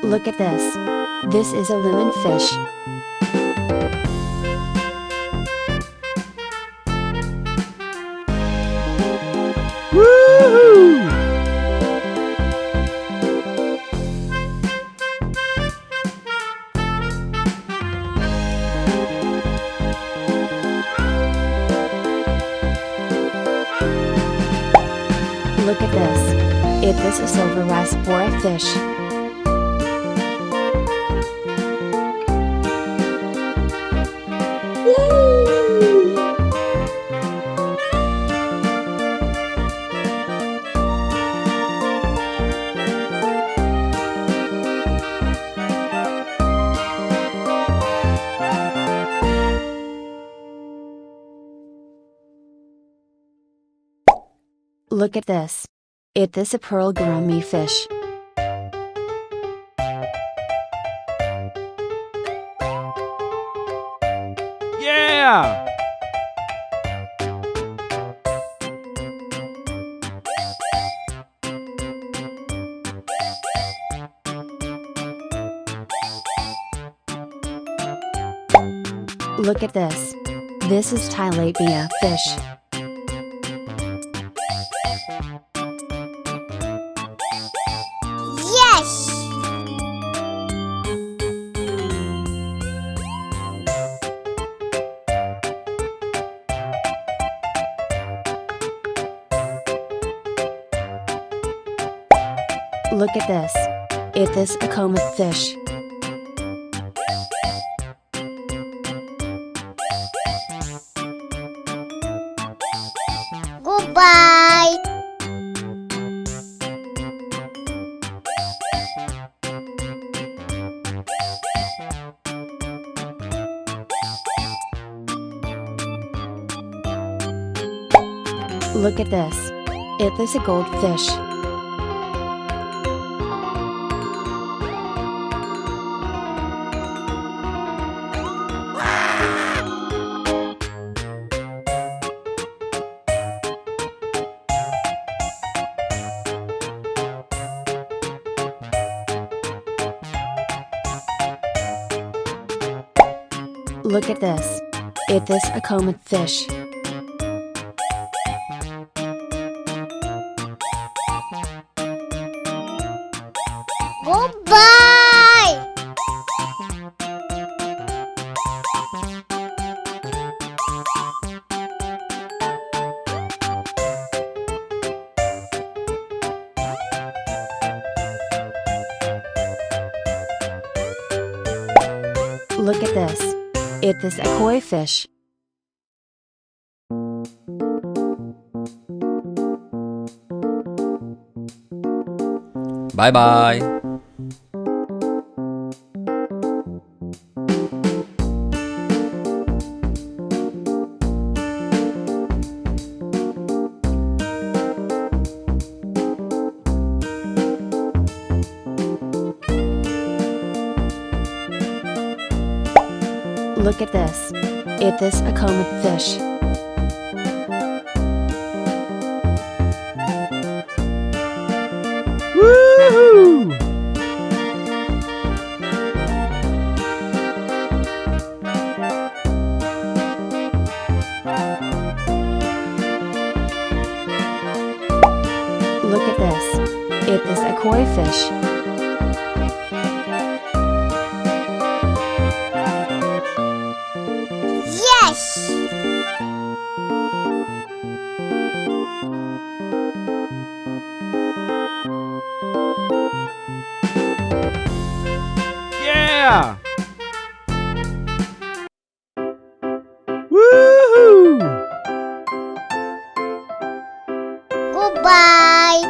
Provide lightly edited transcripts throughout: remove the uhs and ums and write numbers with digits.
Look at this. This is a lemon fish. Woohoo! Look at this. It is a silver raspora fish. Look at this. It is a pearl gourmet fish. Yeah! Look at this. This is tilapia fish. Yes! Look at this. It is a comet fish. Goodbye! Look at this. It is a goldfish. Look at this. It is a comet fish. Goodbye! Look at this. It is a koi fish. Bye bye. Look at this. It is a comet fish. Woohoo! Look Look at this. It is a koi fish. Yes! Yeah! Woohoo! Goodbye!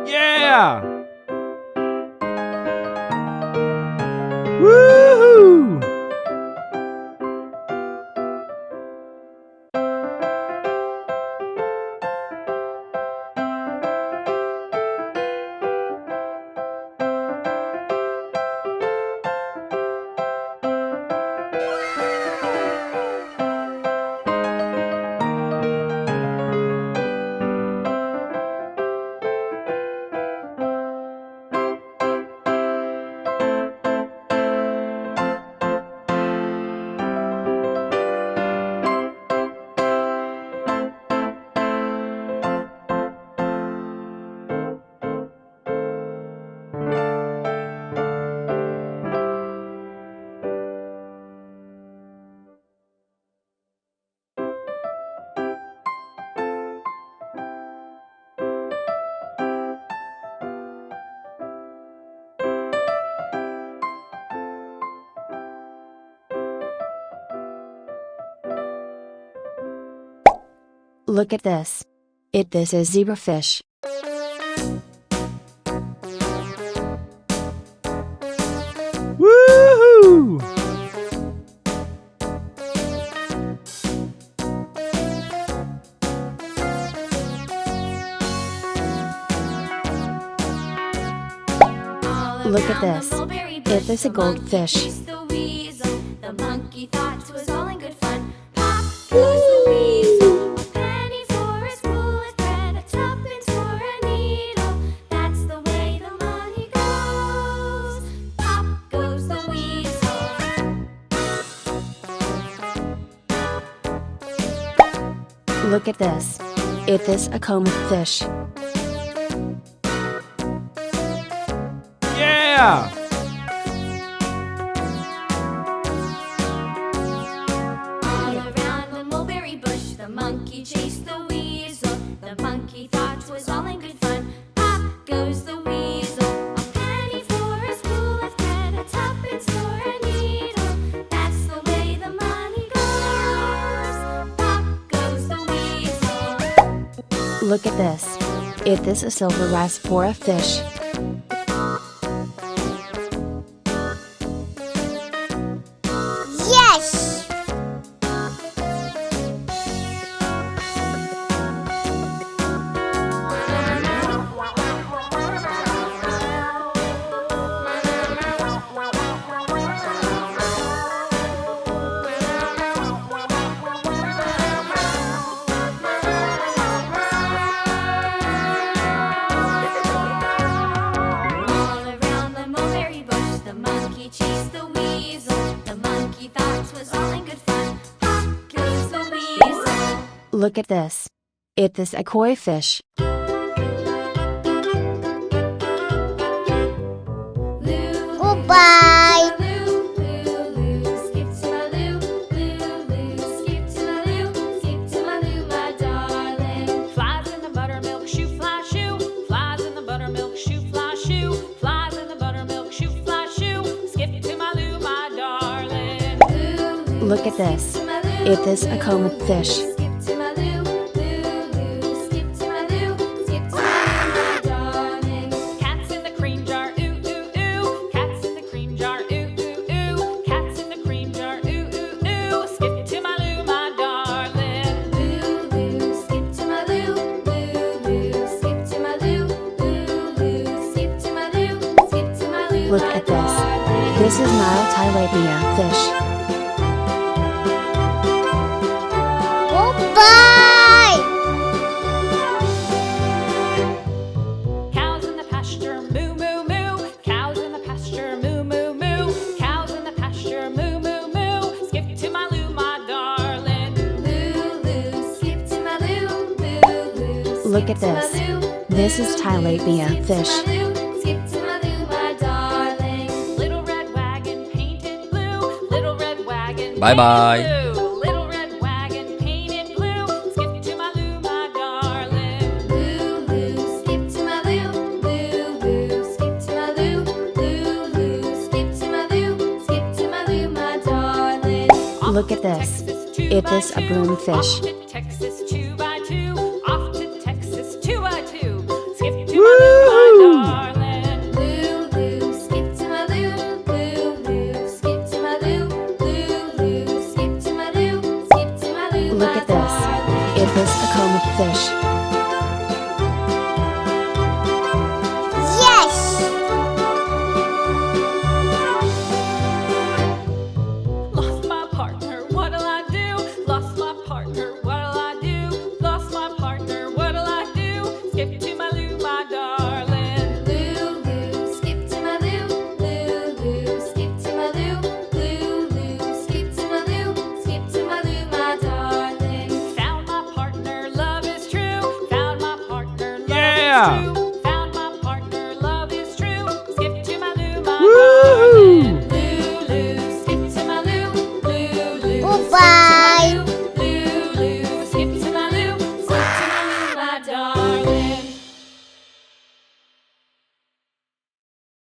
Yeah! Woohoo! Look at this. This is zebrafish. Woohoo! Look at this. It is a goldfish. The monkey thought it was all in good fun. Pop goes the weasel, a penny for a spool of thread, a tuppence for a needle. That's the way the money goes. Pop goes the weasel. Look at this. It is a comb fish. Yeah! All around the mulberry bush, the monkey chased the weasel. The monkey thought it was all in good fun. Pop goes the weasel, a penny for a spool of thread, a tuppence for a needle. That's the way the money goes. Pop goes the weasel. Look at this. It is a silver rice for a fish. Yes! All around the mulberry bush, the monkey chased the weasel. The monkey thought it was all in good fun. Pop goes the weasel. Look at this. It is a koi fish. Lou, Goodbye! Lou, Lou, Lou, skip to my Lou, Lou, Lou, skip to my Lou, skip to my Lou, my darling. Flies in the buttermilk shoe, fly shoe. Flies in the buttermilk shoe, fly shoe. Flies in the buttermilk shoe, fly shoe. Skip to my Lou, my darling. Lou, Lou, Look at this. skip to my Lou, It is a comb fish. skip to my Lou, Lou, Lou, skip to my Lou, skip to my Lou, my darling. Cats in the cream jar, ooh, ooh, ooh. Cats in the cream jar, ooh, ooh, ooh. Cats in the cream jar, ooh, ooh, ooh. Skip to my Lou, my darling. Lou, Lou, skip to my Lou, Lou, Lou, skip to my Lou, Lou, Lou, skip to my Lou, skip to my Lou, Look my at this. darling. This is Nile tilapia fish. Goodbye! Cows in the pasture, moo, moo, moo. Cows in the pasture, moo, moo, moo. Cows in the pasture, moo, moo, moo. Skip to my Lou, my Look at this. This is tilapia fish. Skip to my loo, my darling. Little red wagon painted blue. Little red wagon. Bye-bye. painted blue. Little red wagon painted blue. Skip to my loo, my darling. Loo, loo, skip to my loo. Loo, loo, skip to my loo. Loo, loo, skip to my loo. Skip to my loo, my darling. Look at this. Is this a broomfish? Off to Texas 2 by 2. Off to Texas 2 by 2. Skip to my loo, my darling. Loo, loo, skip to my loo. Loo, loo, skip to my loo. Loo, loo, skip to my loo. Skip to my loo, Look my at this. darling. Is this a comb fish? Yes! Lost my partner, what'll I do? Lost my partner, what'll I do? Lost my partner, what'll I do? Skip to my loo, my darling. Loo, loo, skip to my loo. Loo, loo, skip to my loo. Loo, loo, skip to my loo. Skip to my loo, my darling. Found my partner, love is true. Found my partner, love Yeah. is true.